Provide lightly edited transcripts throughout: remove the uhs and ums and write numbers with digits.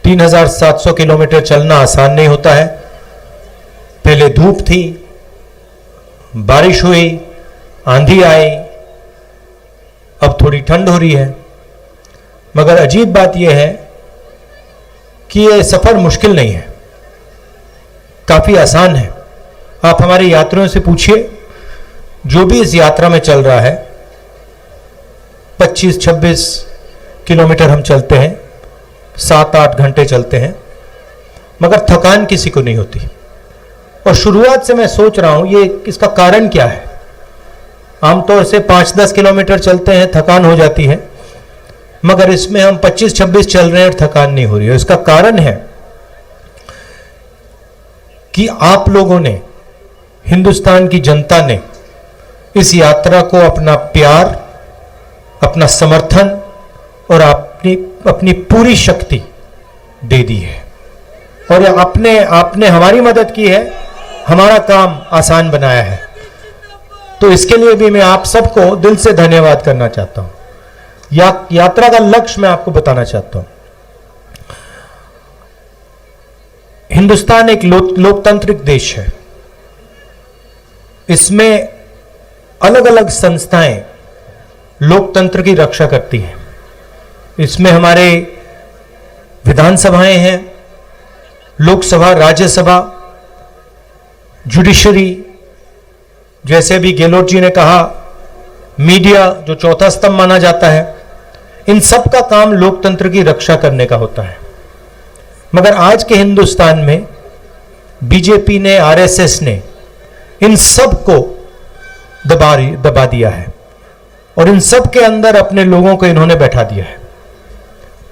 3700 kilometre चलना आसान नहीं होता है। पहले धूप थी, बारिश हुई, आंधी आई, अब थोड़ी ठंड हो रही है। मगर अजीब बात यह है कि यह सफर मुश्किल नहीं है, काफी आसान है। आप हमारे यात्रियों से पूछिए, जो भी इस यात्रा में चल रहा है, 25-26 किलोमीटर हम चलते हैं, 7-8 घंटे चलते हैं, मगर थकान किसी को नहीं होती। और शुरुआत से मैं सोच रहा हूं ये इसका कारण क्या है। आमतौर से 5-10 किलोमीटर चलते हैं, थकान हो जाती है, मगर इसमें हम 25-26 चल रहे हैं और थकान नहीं हो रही है। इसका कारण है कि आप लोगों ने, हिंदुस्तान की जनता ने इस यात्रा को अपना प्यार, अपना समर्थन और अपनी पूरी शक्ति दे दी है। और आपने हमारी मदद की है, हमारा काम आसान बनाया है। तो इसके लिए भी मैं आप सबको दिल से धन्यवाद करना चाहता हूं। यात्रा का लक्ष्य मैं आपको बताना चाहता हूं। हिंदुस्तान एक लोकतांत्रिक देश है। इसमें अलग अलग संस्थाएं लोकतंत्र की रक्षा करती हैं। इसमें हमारे विधानसभाएं हैं, लोकसभा, राज्यसभा, जुडिशरी, जैसे भी गहलोत जी ने कहा, मीडिया जो चौथा स्तंभ माना जाता है, इन सब का काम लोकतंत्र की रक्षा करने का होता है। मगर आज के हिंदुस्तान में बीजेपी ने, आरएसएस ने इन सब को दबा दिया है और इन सब के अंदर अपने लोगों को इन्होंने बैठा दिया है।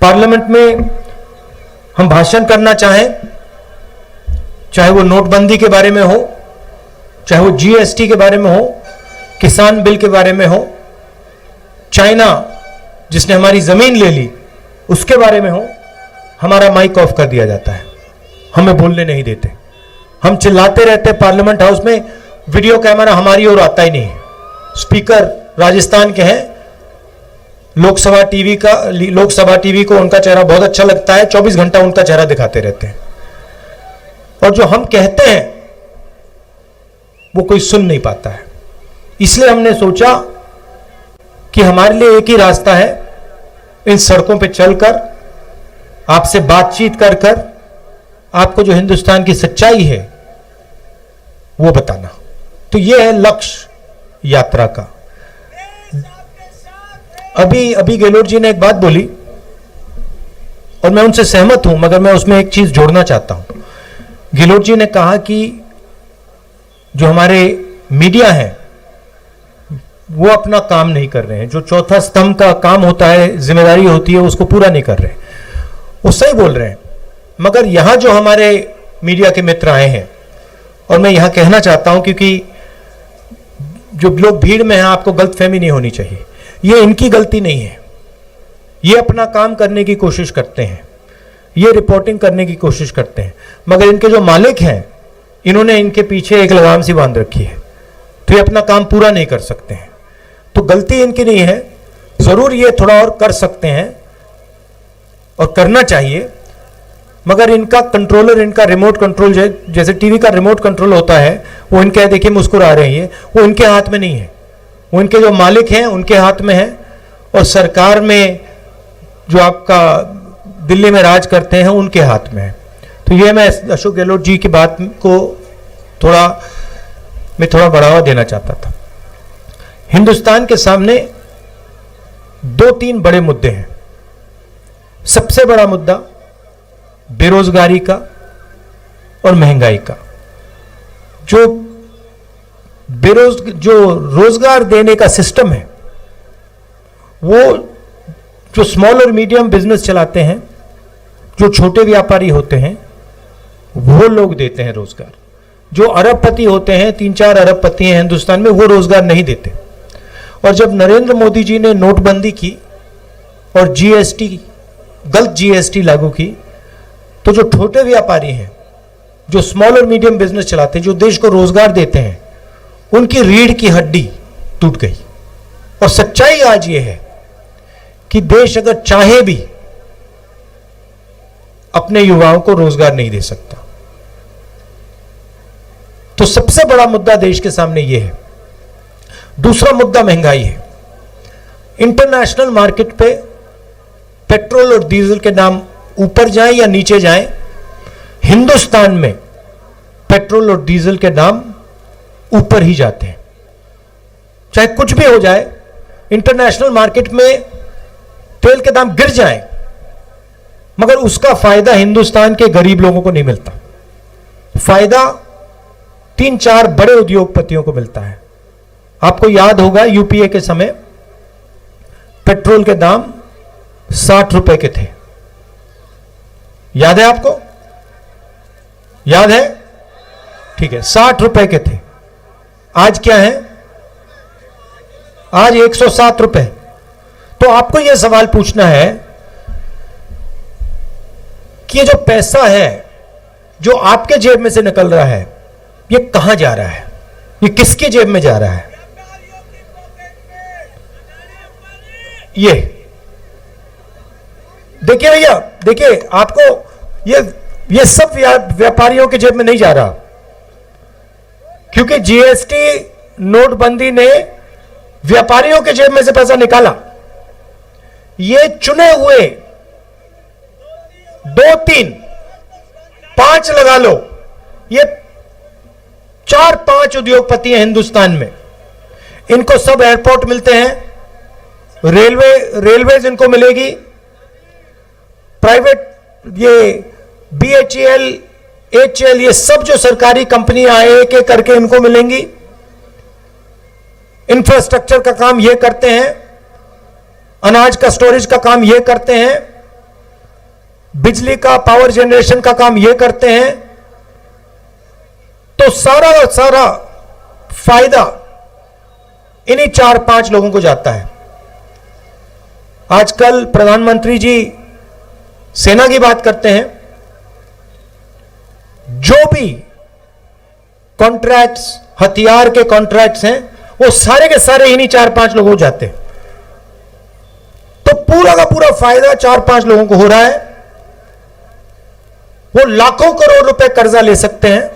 पार्लियामेंट में हम भाषण करना चाहें, चाहे वो नोटबंदी के बारे में हो, चाहे वो जीएसटी के बारे में हो, किसान बिल के बारे में हो, चाइना जिसने हमारी जमीन ले ली उसके बारे में हो, हमारा माइक ऑफ कर दिया जाता है, हमें बोलने नहीं देते। हम चिल्लाते रहते हैं पार्लियामेंट हाउस में, वीडियो कैमरा हमारी ओर आता ही नहीं है। स्पीकर राजस्थान के हैं, लोकसभा टीवी को उनका चेहरा बहुत अच्छा लगता है, 24 घंटा उनका चेहरा दिखाते रहते हैं। और जो हम कहते हैं वो कोई सुन नहीं पाता है। इसलिए हमने सोचा कि हमारे लिए एक ही रास्ता है, इन सड़कों पे चलकर आपसे बातचीत कर कर आपको जो हिंदुस्तान की सच्चाई है वो बताना। तो ये है लक्ष्य यात्रा का। अभी गहलोत जी ने एक बात बोली और मैं उनसे सहमत हूं, मगर मैं उसमें एक चीज जोड़ना चाहता हूं। गहलोत जी ने कहा कि जो हमारे मीडिया है वो अपना काम नहीं कर रहे हैं, जो चौथा स्तंभ का काम होता है, जिम्मेदारी होती है, उसको पूरा नहीं कर रहे। वो सही बोल रहे हैं, मगर यहां जो हमारे मीडिया के मित्र आए हैं, और मैं यहां कहना चाहता हूं क्योंकि जो लोग भीड़ में हैं, आपको गलतफहमी नहीं होनी चाहिए, ये इनकी गलती नहीं है। ये अपना काम करने की कोशिश करते हैं, ये रिपोर्टिंग करने की कोशिश करते हैं, मगर इनके जो मालिक हैं इन्होंने इनके पीछे एक लगाम सी बांध रखी है, तो ये अपना काम पूरा नहीं कर सकते हैं। तो गलती इनकी नहीं है, जरूर ये थोड़ा और कर सकते हैं और करना चाहिए, मगर इनका कंट्रोलर, इनका रिमोट कंट्रोल, जैसे टीवी का रिमोट कंट्रोल होता है, वो इनके, देखिए मुस्कुरा रहे हैं, वो इनके हाथ में नहीं है, वो इनके जो मालिक हैं उनके हाथ में है। और सरकार में जो आपका दिल्ली में राज करते हैं उनके हाथ में है। तो ये मैं अशोक गहलोत जी की बात को थोड़ा बढ़ावा देना चाहता था। हिंदुस्तान के सामने 2-3 बड़े मुद्दे हैं। सबसे बड़ा मुद्दा बेरोजगारी का और महंगाई का। जो रोजगार देने का सिस्टम है, वो जो स्मॉल और मीडियम बिजनेस चलाते हैं, जो छोटे व्यापारी होते हैं, वो लोग देते हैं रोजगार। जो अरबपति होते हैं, 3-4 अरबपति हैं हिंदुस्तान में, वो रोजगार नहीं देते। और जब नरेंद्र मोदी जी ने नोटबंदी की और जीएसटी, गलत जीएसटी लागू की, तो जो छोटे व्यापारी हैं, जो स्मॉल और मीडियम बिजनेस चलाते हैं, जो देश को रोजगार देते हैं, उनकी रीढ़ की हड्डी टूट गई। और सच्चाई आज ये है कि देश अगर चाहे भी अपने युवाओं को रोजगार नहीं दे सकता। तो सबसे बड़ा मुद्दा देश के सामने यह है। दूसरा मुद्दा महंगाई है। इंटरनेशनल मार्केट पे पेट्रोल और डीजल के दाम ऊपर जाएं या नीचे जाएं, हिंदुस्तान में पेट्रोल और डीजल के दाम ऊपर ही जाते हैं। चाहे कुछ भी हो जाए, इंटरनेशनल मार्केट में तेल के दाम गिर जाएं, मगर उसका फायदा हिंदुस्तान के गरीब लोगों को नहीं मिलता। फायदा 3-4 बड़े उद्योगपतियों को मिलता है। आपको याद होगा यूपीए के समय पेट्रोल के दाम 60 रुपए के थे। याद है आपको? याद है? ठीक है, 60 रुपए के थे। आज क्या है? आज 107 रुपए। तो आपको यह सवाल पूछना है कि ये जो पैसा है जो आपके जेब में से निकल रहा है, ये कहां जा रहा है? ये किसके जेब में जा रहा है? ये देखिए भैया, देखिए आपको ये सब व्यापारियों के जेब में नहीं जा रहा, क्योंकि जीएसटी नोटबंदी ने व्यापारियों के जेब में से पैसा निकाला। ये चुने हुए 2, 3, 5 लगा लो, ये 4-5 उद्योगपति हैं हिंदुस्तान में। इनको सब एयरपोर्ट मिलते हैं, रेलवेज इनको मिलेगी, प्राइवेट ये बीएचईएल, एचएल, ये सब जो सरकारी कंपनियां एक एक करके इनको मिलेंगी। इंफ्रास्ट्रक्चर का काम ये करते हैं, अनाज का स्टोरेज का काम ये करते हैं, बिजली का पावर जनरेशन का काम ये करते हैं। तो सारा फायदा इन्हीं 4-5 लोगों को जाता है। आजकल प्रधानमंत्री जी सेना की बात करते हैं। जो भी कॉन्ट्रैक्ट्स, हथियार के कॉन्ट्रैक्ट्स हैं, वो सारे के सारे इन्हीं 4-5 लोगों को जाते हैं। तो पूरा का पूरा फायदा 4-5 लोगों को हो रहा है। वो लाखों करोड़ रुपए कर्जा ले सकते हैं,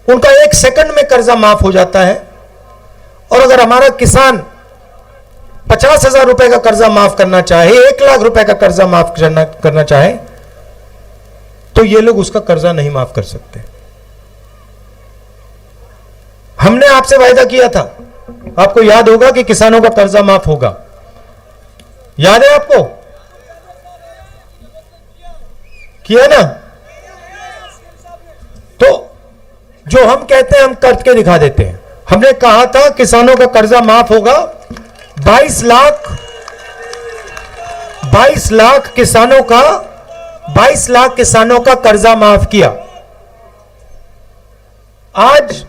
उनका 1 सेकंड में कर्जा माफ हो जाता है। और अगर हमारा किसान 50,000 रुपए का कर्जा माफ करना चाहे, 1 लाख रुपए का कर्जा माफ करना चाहे, तो ये लोग उसका कर्जा नहीं माफ कर सकते। हमने आपसे वायदा किया था, आपको याद होगा, कि किसानों का कर्जा माफ होगा। याद है आपको? किया ना? तो जो हम कहते हैं हम करके दिखा देते हैं। हमने कहा था किसानों का कर्जा माफ होगा। 22 लाख किसानों का कर्जा माफ किया। आज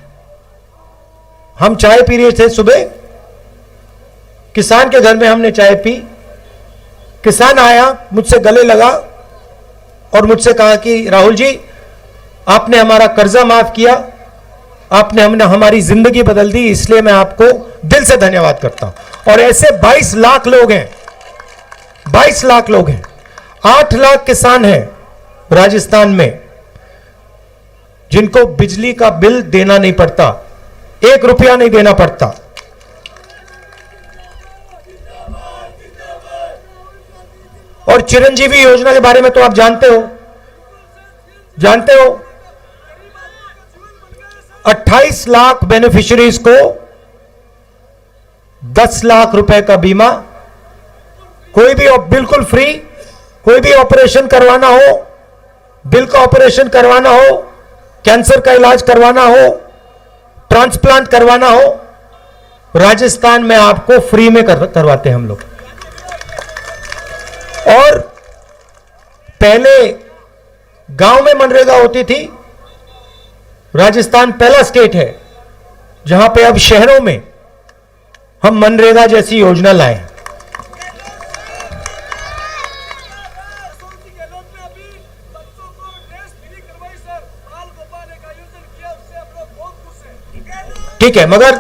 हम चाय पी रहे थे सुबह, किसान के घर में हमने चाय पी। किसान आया, मुझसे गले लगा और मुझसे कहा कि राहुल जी, आपने हमारा कर्जा माफ किया, आपने हमारी जिंदगी बदल दी, इसलिए मैं आपको दिल से धन्यवाद करता हूं। और ऐसे 22 लाख लोग हैं, 22 लाख लोग हैं। 8 लाख किसान हैं राजस्थान में जिनको बिजली का बिल देना नहीं पड़ता, 1 रुपया नहीं देना पड़ता। और चिरंजीवी योजना के बारे में तो आप जानते हो 28 लाख बेनिफिशियरीज को 10 लाख रुपए का बीमा, कोई भी बिल्कुल फ्री, कोई भी ऑपरेशन करवाना हो, दिल का ऑपरेशन करवाना हो, कैंसर का इलाज करवाना हो, ट्रांसप्लांट करवाना हो, राजस्थान में आपको फ्री में करवाते हैं हम लोग। और पहले गांव में मनरेगा होती थी। राजस्थान पहला स्टेट है जहां पे अब शहरों में हम मनरेगा जैसी योजना लाए। ठीक है, मगर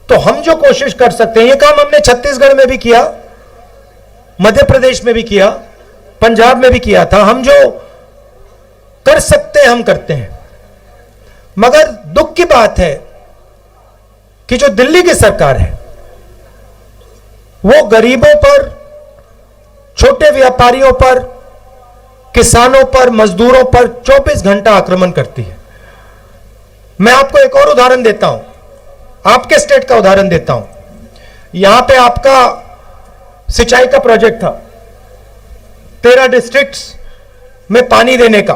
तो हम जो कोशिश कर सकते हैं, ये काम हमने छत्तीसगढ़ में भी किया। मध्य प्रदेश में भी किया, पंजाब में भी किया था। हम जो कर सकते हैं हम करते हैं। मगर दुख की बात है कि जो दिल्ली की सरकार है वो गरीबों पर, छोटे व्यापारियों पर, किसानों पर, मजदूरों पर 24 घंटा आक्रमण करती है। मैं आपको एक और उदाहरण देता हूं, आपके स्टेट का उदाहरण देता हूं। यहां पे आपका सिंचाई का प्रोजेक्ट था, 13 डिस्ट्रिक्ट्स में पानी देने का,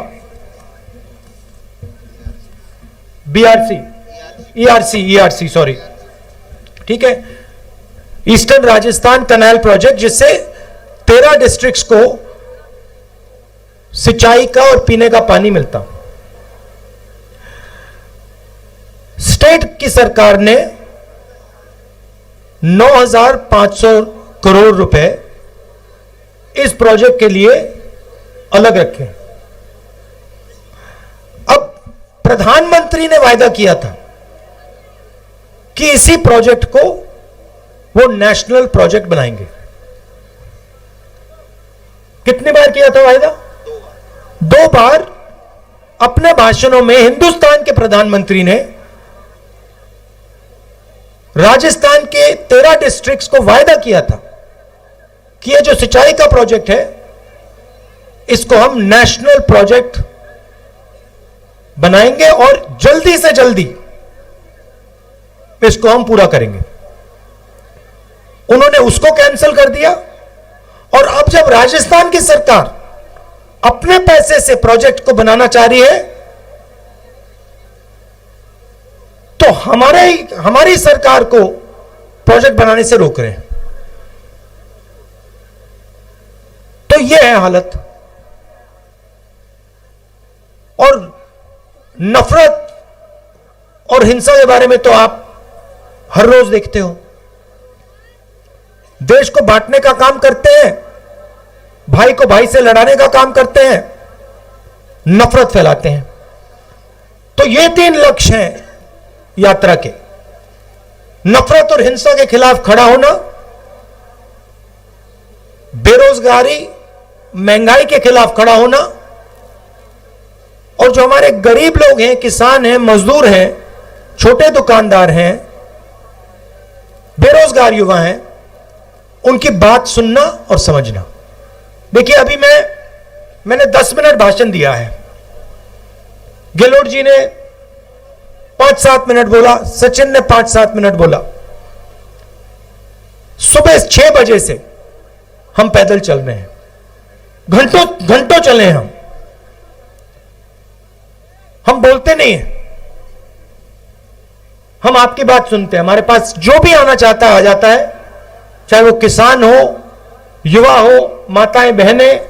ERC सॉरी, ठीक है, ईस्टर्न राजस्थान कैनाल प्रोजेक्ट, जिससे 13 डिस्ट्रिक्ट्स को सिंचाई का और पीने का पानी मिलता। स्टेट की सरकार ने 9,500 करोड़ रुपए इस प्रोजेक्ट के लिए अलग रखे। अब प्रधानमंत्री ने वायदा किया था कि इसी प्रोजेक्ट को वो नेशनल प्रोजेक्ट बनाएंगे। कितनी बार किया था वायदा? 2 बार। अपने भाषणों में हिंदुस्तान के प्रधानमंत्री ने राजस्थान के 13 डिस्ट्रिक्ट्स को वायदा किया था कि ये जो सिंचाई का प्रोजेक्ट है इसको हम नेशनल प्रोजेक्ट बनाएंगे और जल्दी से जल्दी इसको हम पूरा करेंगे। उन्होंने उसको कैंसिल कर दिया और अब जब राजस्थान की सरकार अपने पैसे से प्रोजेक्ट को बनाना चाह रही है तो हमारी सरकार को प्रोजेक्ट बनाने से रोक रहे हैं। तो यह है हालत। और नफरत और हिंसा के बारे में तो आप हर रोज देखते हो। देश को बांटने का काम करते हैं, भाई को भाई से लड़ाने का काम करते हैं, नफरत फैलाते हैं। तो ये 3 लक्ष्य हैं यात्रा के। नफरत और हिंसा के खिलाफ खड़ा होना, बेरोजगारी, महंगाई के खिलाफ खड़ा होना, और जो हमारे गरीब लोग हैं, किसान हैं, मजदूर हैं, छोटे दुकानदार हैं, बेरोजगार युवा हैं, उनकी बात सुनना और समझना। देखिए अभी मैंने 10 मिनट भाषण दिया है, गहलोत जी ने 5-7 मिनट बोला, सचिन ने 5-7 मिनट बोला। सुबह 6 बजे से हम पैदल चल रहे हैं, घंटों चले हैं। हम बोलते नहीं हैं, हम आपकी बात सुनते हैं। हमारे पास जो भी आना चाहता है आ जाता है, चाहे वो किसान हो, युवा हो, माताएं बहनें,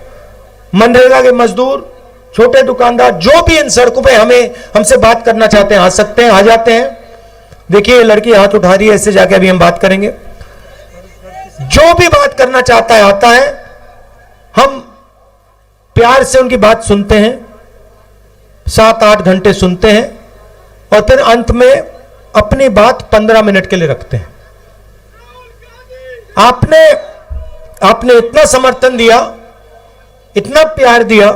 मनरेगा के मजदूर, छोटे दुकानदार, जो भी इन सड़कों पे हमसे बात करना चाहते हैं आ सकते हैं, आ जाते हैं। देखिए लड़की हाथ उठा रही है, इससे जाके अभी हम बात करेंगे। जो भी बात करना चाहता है आता है, हम प्यार से उनकी बात सुनते हैं, 7-8 घंटे सुनते हैं और फिर अंत में अपनी बात 15 मिनट के लिए रखते हैं। आपने इतना समर्थन दिया, इतना प्यार दिया,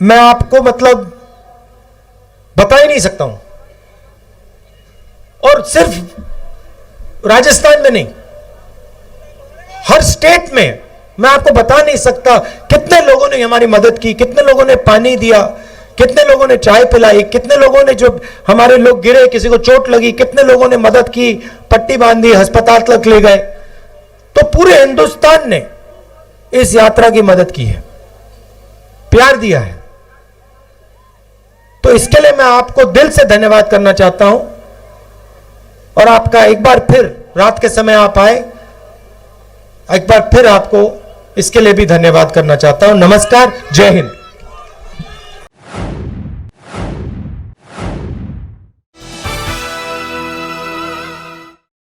मैं आपको मतलब बता ही नहीं सकता हूं। और सिर्फ राजस्थान में नहीं, हर स्टेट में मैं आपको बता नहीं सकता कितने लोगों ने हमारी मदद की, कितने लोगों ने पानी दिया, कितने लोगों ने चाय पिलाई, कितने लोगों ने, जो हमारे लोग गिरे, किसी को चोट लगी, कितने लोगों ने मदद की, पट्टी बांधी, अस्पताल तक ले गए। तो पूरे हिंदुस्तान ने इस यात्रा की मदद की है, प्यार दिया है। तो इसके लिए मैं आपको दिल से धन्यवाद करना चाहता हूं और आपका एक बार फिर, रात के समय आप आए, एक बार फिर आपको इसके लिए भी धन्यवाद करना चाहता हूं। नमस्कार, जय हिंद।